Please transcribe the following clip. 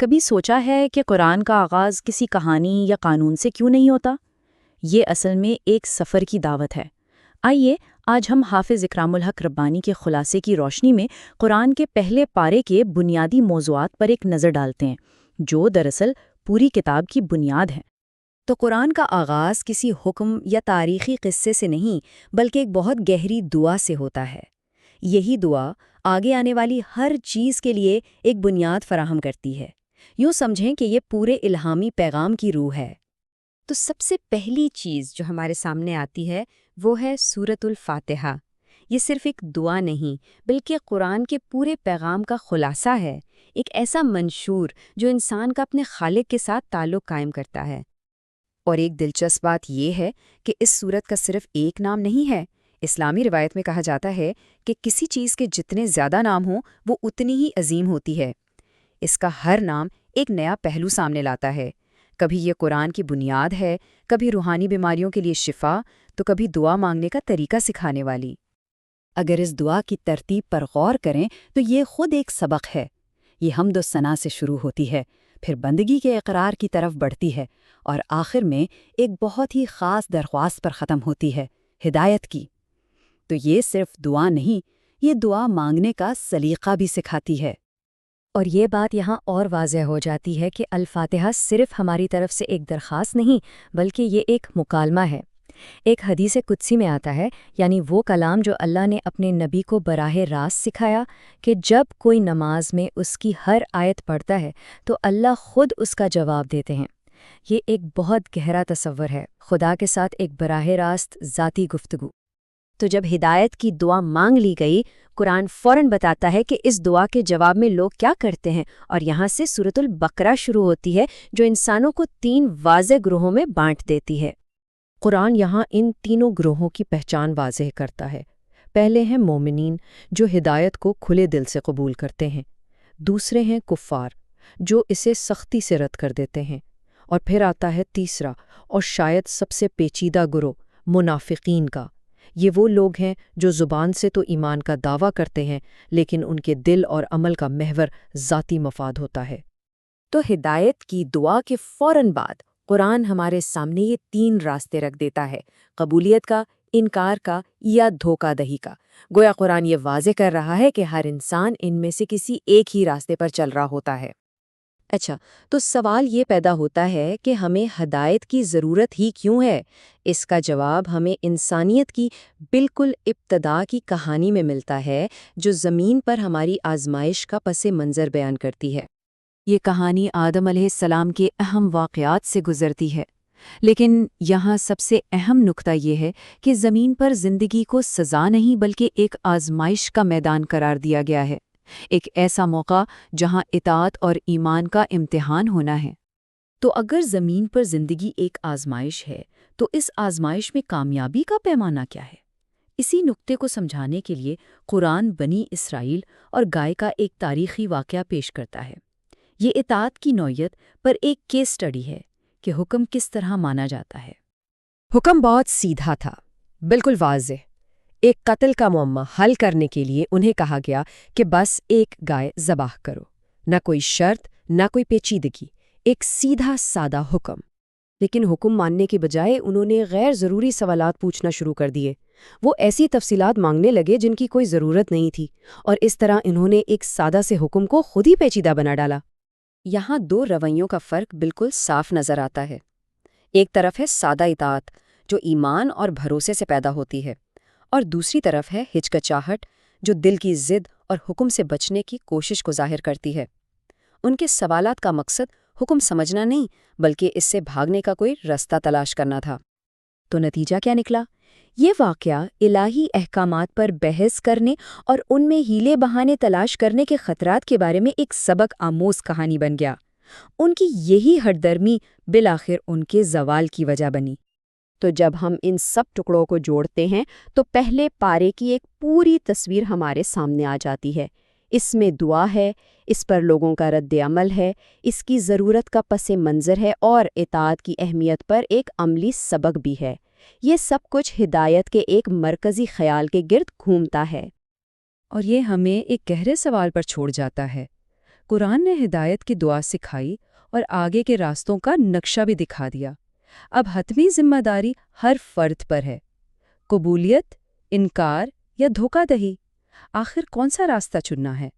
کبھی سوچا ہے کہ قرآن کا آغاز کسی کہانی یا قانون سے کیوں نہیں ہوتا؟ یہ اصل میں ایک سفر کی دعوت ہے۔ آئیے آج ہم حافظ اکرام الحق ربانی کے خلاصے کی روشنی میں قرآن کے پہلے پارے کے بنیادی موضوعات پر ایک نظر ڈالتے ہیں، جو دراصل پوری کتاب کی بنیاد ہے۔ تو قرآن کا آغاز کسی حکم یا تاریخی قصے سے نہیں، بلکہ ایک بہت گہری دعا سے ہوتا ہے۔ یہی دعا آگے آنے والی ہر چیز کے لیے ایک بنیاد فراہم کرتی ہے۔ یوں سمجھیں کہ یہ پورے الہامی پیغام کی روح ہے۔ تو سب سے پہلی چیز جو ہمارے سامنے آتی ہے وہ ہے سورۃ الفاتحہ۔ یہ صرف ایک دعا نہیں بلکہ قرآن کے پورے پیغام کا خلاصہ ہے، ایک ایسا منشور جو انسان کا اپنے خالق کے ساتھ تعلق قائم کرتا ہے۔ اور ایک دلچسپ بات یہ ہے کہ اس سورت کا صرف ایک نام نہیں ہے۔ اسلامی روایت میں کہا جاتا ہے کہ کسی چیز کے جتنے زیادہ نام ہوں وہ اتنی ہی عظیم ہوتی ہے۔ اس کا ہر نام ایک نیا پہلو سامنے لاتا ہے۔ کبھی یہ قرآن کی بنیاد ہے، کبھی روحانی بیماریوں کے لیے شفا، تو کبھی دعا مانگنے کا طریقہ سکھانے والی۔ اگر اس دعا کی ترتیب پر غور کریں تو یہ خود ایک سبق ہے۔ یہ حمد و ثنا سے شروع ہوتی ہے، پھر بندگی کے اقرار کی طرف بڑھتی ہے، اور آخر میں ایک بہت ہی خاص درخواست پر ختم ہوتی ہے، ہدایت کی۔ تو یہ صرف دعا نہیں، یہ دعا مانگنے کا سلیقہ بھی سکھاتی ہے۔ اور یہ بات یہاں اور واضح ہو جاتی ہے کہ الفاتحہ صرف ہماری طرف سے ایک درخواست نہیں، بلکہ یہ ایک مکالمہ ہے۔ ایک حدیث قدسی میں آتا ہے، یعنی وہ کلام جو اللہ نے اپنے نبی کو براہ راست سکھایا، کہ جب کوئی نماز میں اس کی ہر آیت پڑھتا ہے تو اللہ خود اس کا جواب دیتے ہیں۔ یہ ایک بہت گہرا تصور ہے، خدا کے ساتھ ایک براہ راست ذاتی گفتگو۔ تو جب ہدایت کی دعا مانگ لی گئی، قرآن فوراً بتاتا ہے کہ اس دعا کے جواب میں لوگ کیا کرتے ہیں، اور یہاں سے سورۃ البقرہ شروع ہوتی ہے جو انسانوں کو 3 واضح گروہوں میں بانٹ دیتی ہے۔ قرآن یہاں ان تینوں گروہوں کی پہچان واضح کرتا ہے۔ پہلے ہیں مومنین، جو ہدایت کو کھلے دل سے قبول کرتے ہیں۔ دوسرے ہیں کفار، جو اسے سختی سے رد کر دیتے ہیں۔ اور پھر آتا ہے تیسرا اور شاید سب سے پیچیدہ گروہ، منافقین کا۔ یہ وہ لوگ ہیں جو زبان سے تو ایمان کا دعویٰ کرتے ہیں، لیکن ان کے دل اور عمل کا محور ذاتی مفاد ہوتا ہے۔ تو ہدایت کی دعا کے فوراً بعد قرآن ہمارے سامنے یہ 3 راستے رکھ دیتا ہے، قبولیت کا، انکار کا یا دھوکہ دہی کا۔ گویا قرآن یہ واضح کر رہا ہے کہ ہر انسان ان میں سے کسی ایک ہی راستے پر چل رہا ہوتا ہے۔ اچھا، تو سوال یہ پیدا ہوتا ہے کہ ہمیں ہدایت کی ضرورت ہی کیوں ہے؟ اس کا جواب ہمیں انسانیت کی بالکل ابتدا کی کہانی میں ملتا ہے، جو زمین پر ہماری آزمائش کا پس منظر بیان کرتی ہے۔ یہ کہانی آدم علیہ السلام کے اہم واقعات سے گزرتی ہے، لیکن یہاں سب سے اہم نکتہ یہ ہے کہ زمین پر زندگی کو سزا نہیں بلکہ ایک آزمائش کا میدان قرار دیا گیا ہے، ایک ایسا موقع جہاں اطاعت اور ایمان کا امتحان ہونا ہے۔ تو اگر زمین پر زندگی ایک آزمائش ہے، تو اس آزمائش میں کامیابی کا پیمانہ کیا ہے؟ اسی نکتے کو سمجھانے کے لیے قرآن بنی اسرائیل اور گائے کا ایک تاریخی واقعہ پیش کرتا ہے۔ یہ اطاعت کی نوعیت پر ایک کیس سٹڈی ہے کہ حکم کس طرح مانا جاتا ہے۔ حکم بہت سیدھا تھا، بالکل واضح۔ ایک قتل کا معمہ حل کرنے کے لیے انہیں کہا گیا کہ بس ایک گائے ذبح کرو، نہ کوئی شرط، نہ کوئی پیچیدگی، ایک سیدھا سادہ حکم۔ لیکن حکم ماننے کے بجائے انہوں نے غیر ضروری سوالات پوچھنا شروع کر دیے۔ وہ ایسی تفصیلات مانگنے لگے جن کی کوئی ضرورت نہیں تھی، اور اس طرح انہوں نے ایک سادہ سے حکم کو خود ہی پیچیدہ بنا ڈالا۔ یہاں 2 رویوں کا فرق بالکل صاف نظر آتا ہے۔ ایک طرف ہے سادہ اطاعت، جو ایمان اور بھروسے سے پیدا ہوتی ہے، اور دوسری طرف ہے ہچکچاہٹ، جو دل کی ضد اور حکم سے بچنے کی کوشش کو ظاہر کرتی ہے۔ ان کے سوالات کا مقصد حکم سمجھنا نہیں بلکہ اس سے بھاگنے کا کوئی راستہ تلاش کرنا تھا۔ تو نتیجہ کیا نکلا؟ یہ واقعہ الہی احکامات پر بحث کرنے اور ان میں ہیلے بہانے تلاش کرنے کے خطرات کے بارے میں ایک سبق آموز کہانی بن گیا۔ ان کی یہی ہٹ درمی بالآخر ان کے زوال کی وجہ بنی۔ تو جب ہم ان سب ٹکڑوں کو جوڑتے ہیں تو پہلے پارے کی ایک پوری تصویر ہمارے سامنے آ جاتی ہے۔ اس میں دعا ہے، اس پر لوگوں کا رد عمل ہے، اس کی ضرورت کا پس منظر ہے، اور اطاعت کی اہمیت پر ایک عملی سبق بھی ہے۔ یہ سب کچھ ہدایت کے ایک مرکزی خیال کے گرد گھومتا ہے۔ اور یہ ہمیں ایک گہرے سوال پر چھوڑ جاتا ہے۔ قرآن نے ہدایت کی دعا سکھائی اور آگے کے راستوں کا نقشہ بھی دکھا دیا۔ اب حتمی ذمہ داری ہر فرد پر ہے۔ قبولیت، انکار یا دھوکہ دہی، آخر کون سا راستہ چننا ہے؟